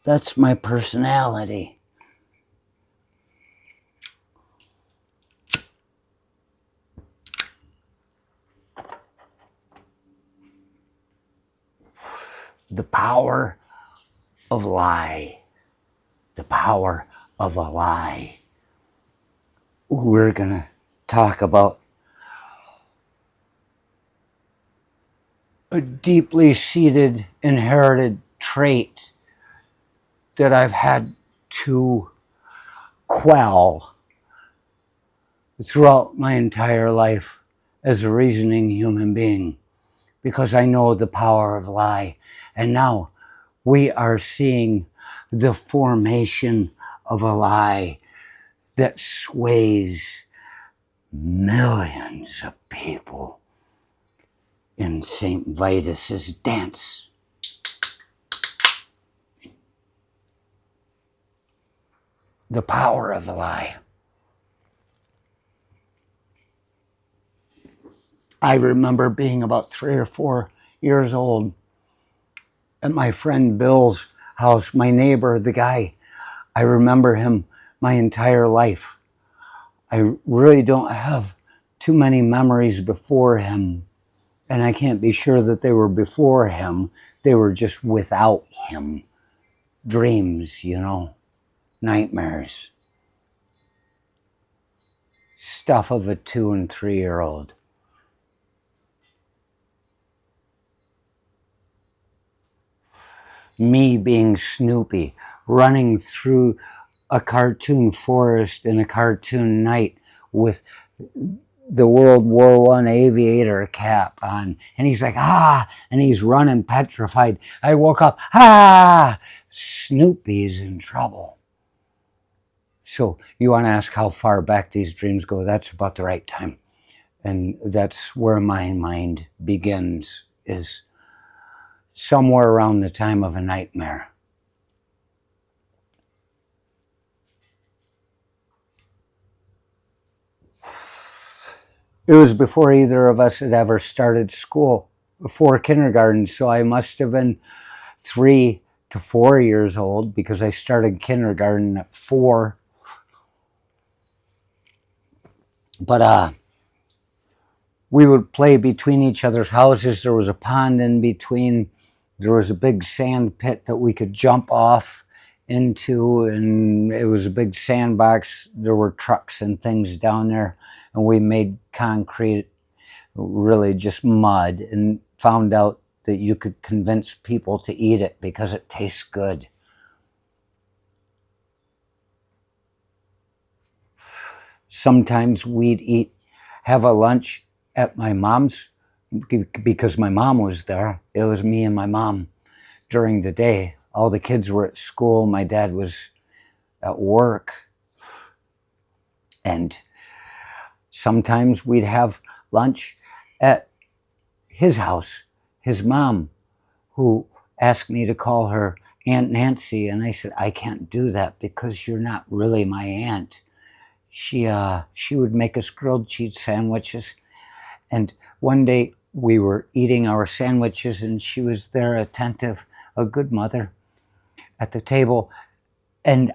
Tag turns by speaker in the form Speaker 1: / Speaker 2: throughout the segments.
Speaker 1: That's my personality. The power of lie. The power of a lie. We're going to talk about a deeply seated, inherited trait that I've had to quell throughout my entire life as a reasoning human being, because I know the power of lie. And now we are seeing the formation of a lie that sways millions of people in St. Vitus's dance. The power of a lie. I remember being about 3 or 4 years old at my friend Bill's house, my neighbor, the guy. I remember him my entire life. I really don't have too many memories before him, and I can't be sure that they were before him. They were just without him. Dreams, nightmares. Stuff of a 2 and 3-year-old. Me being Snoopy, running through a cartoon forest in a cartoon night with the World War I aviator cap on. And he's like, and he's running petrified. I woke up, Snoopy's in trouble. So you want to ask how far back these dreams go? That's about the right time. And that's where my mind begins, is somewhere around the time of a nightmare. It was before either of us had ever started school, before kindergarten, so I must have been 3 to 4 years old, because I started kindergarten at 4. But we would play between each other's houses. There was a pond in between. There was a big sand pit that we could jump off into, and it was a big sandbox. There were trucks and things down there, and we made concrete, really just mud, and found out that you could convince people to eat it because it tastes good. Sometimes we'd have a lunch at my mom's, because my mom was there. It was me and my mom during the day. All the kids were at school. My dad was at work. And sometimes we'd have lunch at his house, his mom, who asked me to call her Aunt Nancy. And I said, I can't do that because you're not really my aunt. She would make us grilled cheese sandwiches. And one day we were eating our sandwiches, and she was there, attentive, a good mother, at the table. And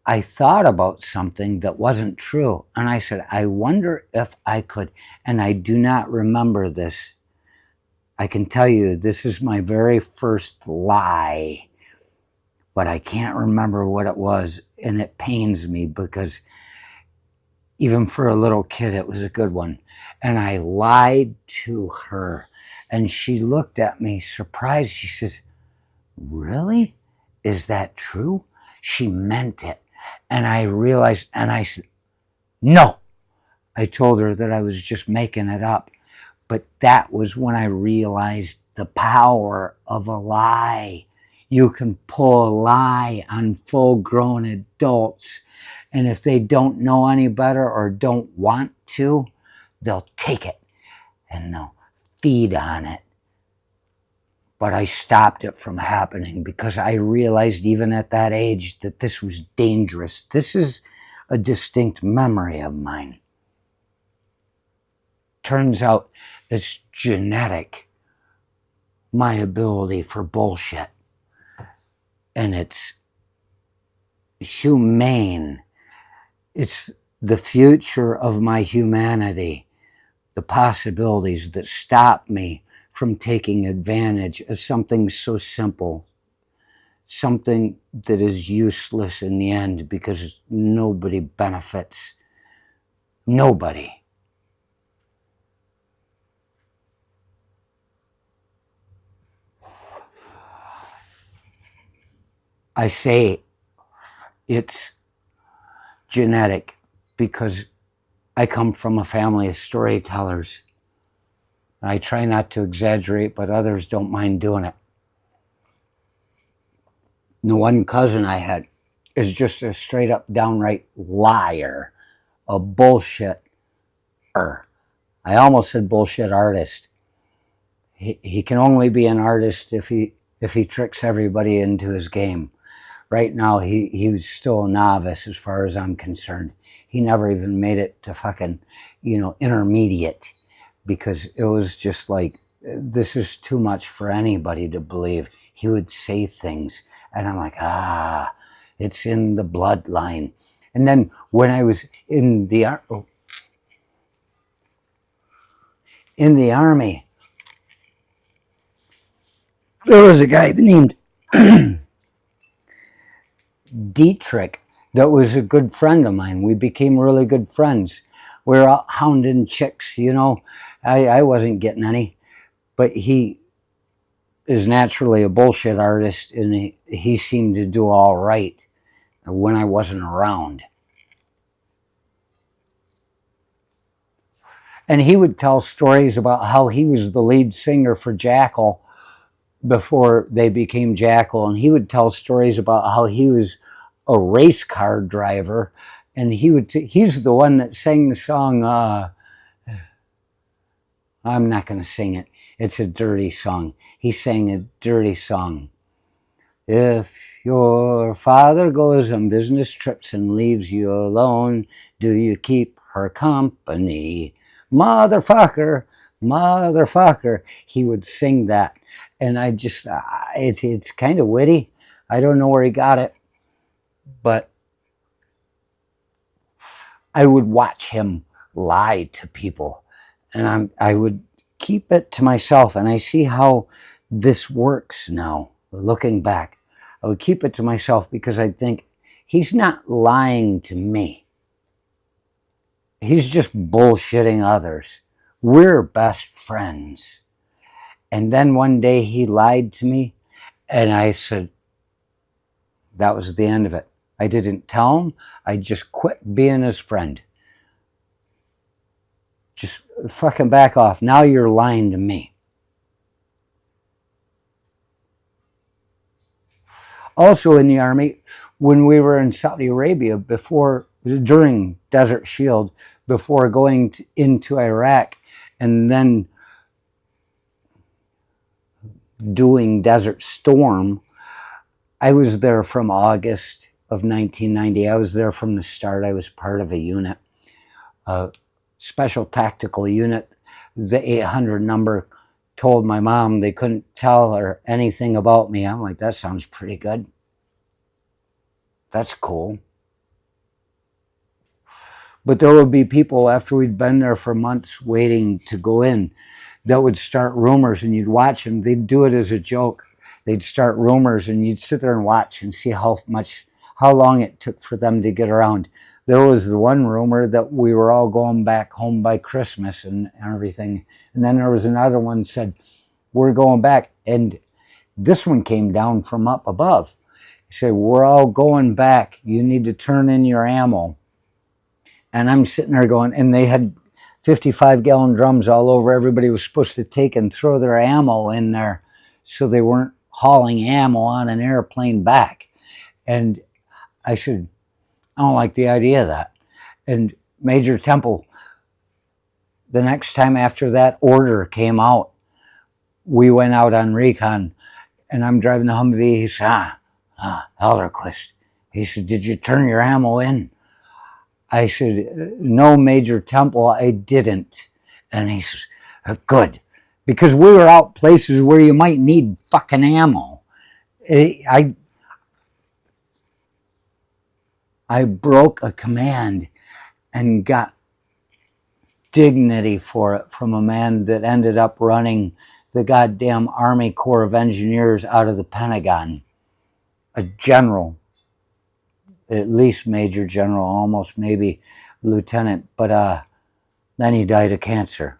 Speaker 1: I thought about something that wasn't true. And I said, I wonder if I could, and I do not remember this. I can tell you this is my very first lie, but I can't remember what it was. And it pains me because even for a little kid, it was a good one. And I lied to her, and she looked at me surprised. She says, really? Is that true? She meant it. And I realized, and I said, no. I told her that I was just making it up. But that was when I realized the power of a lie. You can pull a lie on full-grown adults, and if they don't know any better or don't want to, they'll take it and they'll feed on it. But I stopped it from happening because I realized even at that age that this was dangerous. This is a distinct memory of mine. Turns out it's genetic, my ability for bullshit. And it's humane. It's the future of my humanity, the possibilities that stop me from taking advantage of something so simple, something that is useless in the end because nobody benefits. Nobody. I say it's genetic because I come from a family of storytellers. I try not to exaggerate, but others don't mind doing it. The one cousin I had is just a straight up downright liar, a bullshitter. I almost said bullshit artist. He can only be an artist if he tricks everybody into his game. Right now, he's still a novice as far as I'm concerned. He never even made it to fucking, intermediate, because it was just like, this is too much for anybody to believe. He would say things, and I'm like, it's in the bloodline. And then when I was in the army, there was a guy named Dietrich that was a good friend of mine. We became really good friends. We were out hounding chicks, I wasn't getting any, but he is naturally a bullshit artist, and he seemed to do all right when I wasn't around. And he would tell stories about how he was the lead singer for Jackal before they became Jackal, and he would tell stories about how he was a race car driver, and he's the one that sang the song, I'm not going to sing it, it's a dirty song. He sang a dirty song. If your father goes on business trips and leaves you alone, do you keep her company? Motherfucker, motherfucker. He would sing that, and I just, it's kind of witty. I don't know where he got it, but I would watch him lie to people, and I would keep it to myself. And I see how this works now, looking back. I would keep it to myself because I think he's not lying to me. He's just bullshitting others. We're best friends. And then one day he lied to me, and I said, that was the end of it. I didn't tell him. I just quit being his friend. Just fucking back off. Now you're lying to me. Also in the army, when we were in Saudi Arabia, during Desert Shield, before going into Iraq, and then doing Desert Storm, I was there from August of 1990. I was there from the start. I was part of a unit, a special tactical unit. The 800 number told my mom they couldn't tell her anything about me. I'm like, that sounds pretty good. That's cool. But there would be people after we'd been there for months waiting to go in that would start rumors, and you'd watch them. They'd do it as a joke. They'd start rumors, and you'd sit there and watch and see how long it took for them to get around. There was the one rumor that we were all going back home by Christmas and everything. And then there was another one that said, we're going back. And this one came down from up above. He said, we're all going back. You need to turn in your ammo. And I'm sitting there going, and they had 55-gallon drums all over. Everybody was supposed to take and throw their ammo in there so they weren't hauling ammo on an airplane back. And I said, I don't like the idea of that. And Major Temple, the next time after that order came out, we went out on recon, and I'm driving the Humvee. He said, Elderquist. He said, did you turn your ammo in? I said, no, Major Temple, I didn't. And he says, good. Because we were out places where you might need fucking ammo. I broke a command and got dignity for it from a man that ended up running the goddamn Army Corps of Engineers out of the Pentagon. A general, at least major general, almost maybe lieutenant, but then he died of cancer.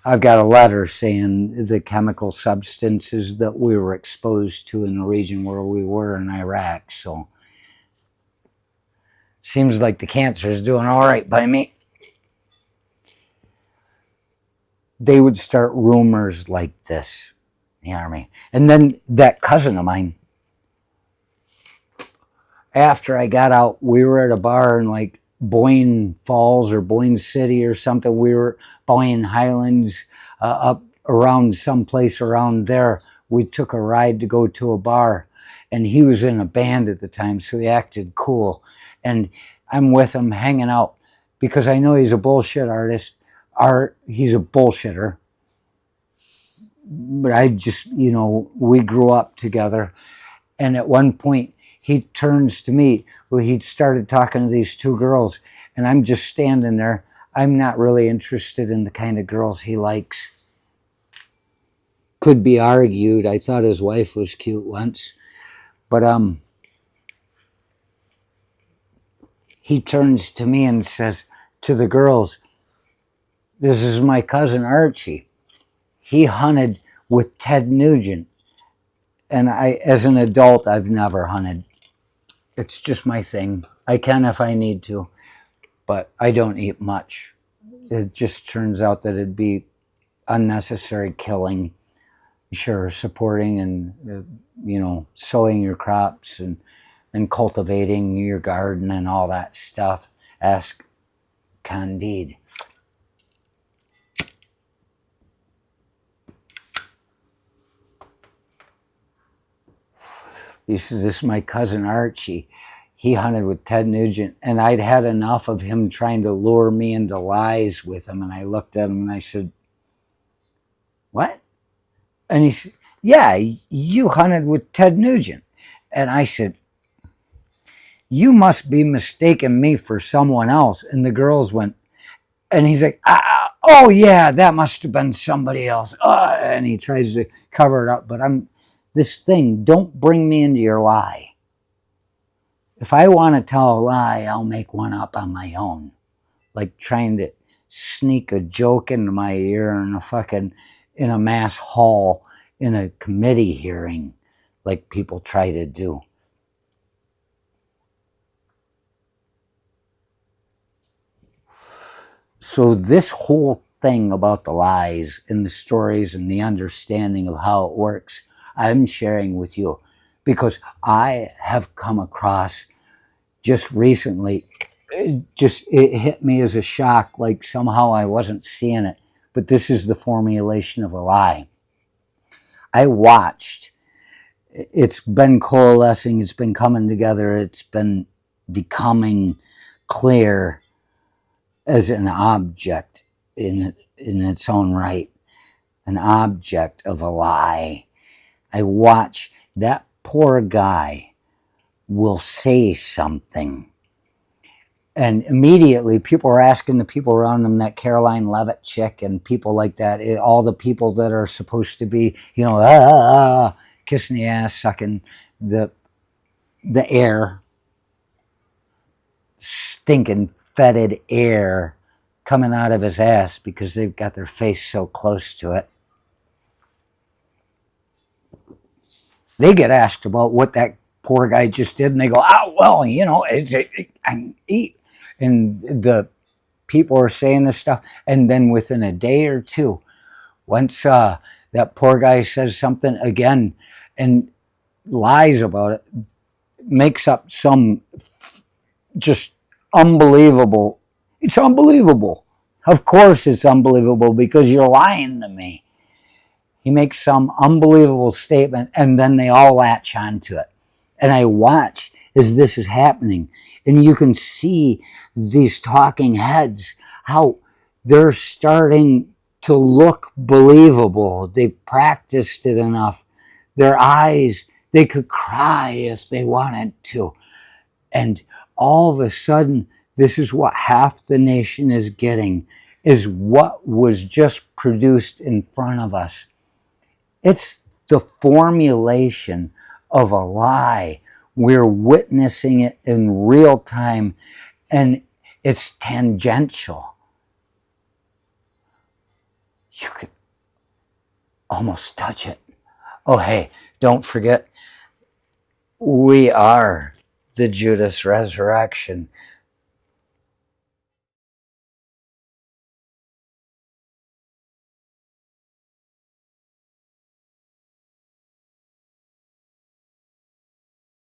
Speaker 1: I've got a letter saying the chemical substances that we were exposed to in the region where we were in Iraq. So seems like the cancer is doing all right by me. They would start rumors like this in the Army. And then that cousin of mine, after I got out, we were at a bar in like Boyne Falls or Boyne City or something. We were Boyne Highlands, up around someplace around there. We took a ride to go to a bar, and he was in a band at the time, so he acted cool. And I'm with him hanging out because I know he's a bullshit artist. He's a bullshitter. But I just, we grew up together. And at one point, he turns to me. Well, he started talking to these two girls, and I'm just standing there. I'm not really interested in the kind of girls he likes. Could be argued. I thought his wife was cute once. But he turns to me and says to the girls, "This is my cousin Archie. He hunted with Ted Nugent. And as an adult, I've never hunted. It's just my thing. I can if I need to, but I don't eat much. It just turns out that it'd be unnecessary killing. Sure, supporting and, sowing your crops and cultivating your garden and all that stuff. Ask Candide." He says, "This is my cousin Archie. He hunted with Ted Nugent." And I'd had enough of him trying to lure me into lies with him. And I looked at him and I said, "What?" And he said, "Yeah, you hunted with Ted Nugent." And I said, "You must be mistaking me for someone else." And the girls went, and he's like, "Oh yeah, that must have been somebody else." And he tries to cover it up. But this thing, don't bring me into your lie. If I want to tell a lie, I'll make one up on my own. Like trying to sneak a joke into my ear in a mass hall, in a committee hearing, like people try to do. So this whole thing about the lies and the stories and the understanding of how it works, I'm sharing with you because I have come across just recently, it hit me as a shock, like somehow I wasn't seeing it. But this is the formulation of a lie. I watched. It's been coalescing. It's been coming together. It's been becoming clear as an object in its own right, an object of a lie. I watch that poor guy will say something, and immediately people are asking the people around him, that Caroline Levitt chick and people like that, all the people that are supposed to be, kissing the ass, sucking the air, stinking fetid air coming out of his ass because they've got their face so close to it. They get asked about what that poor guy just did, and they go, "Oh, well, I eat." And the people are saying this stuff, and then within a day or two, once that poor guy says something again and lies about it, makes up some just unbelievable. It's unbelievable. Of course it's unbelievable because you're lying to me. He makes some unbelievable statement, and then they all latch onto it. And I watch as this is happening, and you can see these talking heads, how they're starting to look believable. They've practiced it enough. Their eyes, They could cry if they wanted to. And all of a sudden, this is what half the nation is getting, is what was just produced in front of us. It's the formulation of a lie. We're witnessing it in real time, and it's tangential. You could almost touch it. Oh, hey, don't forget, we are the Judas resurrection.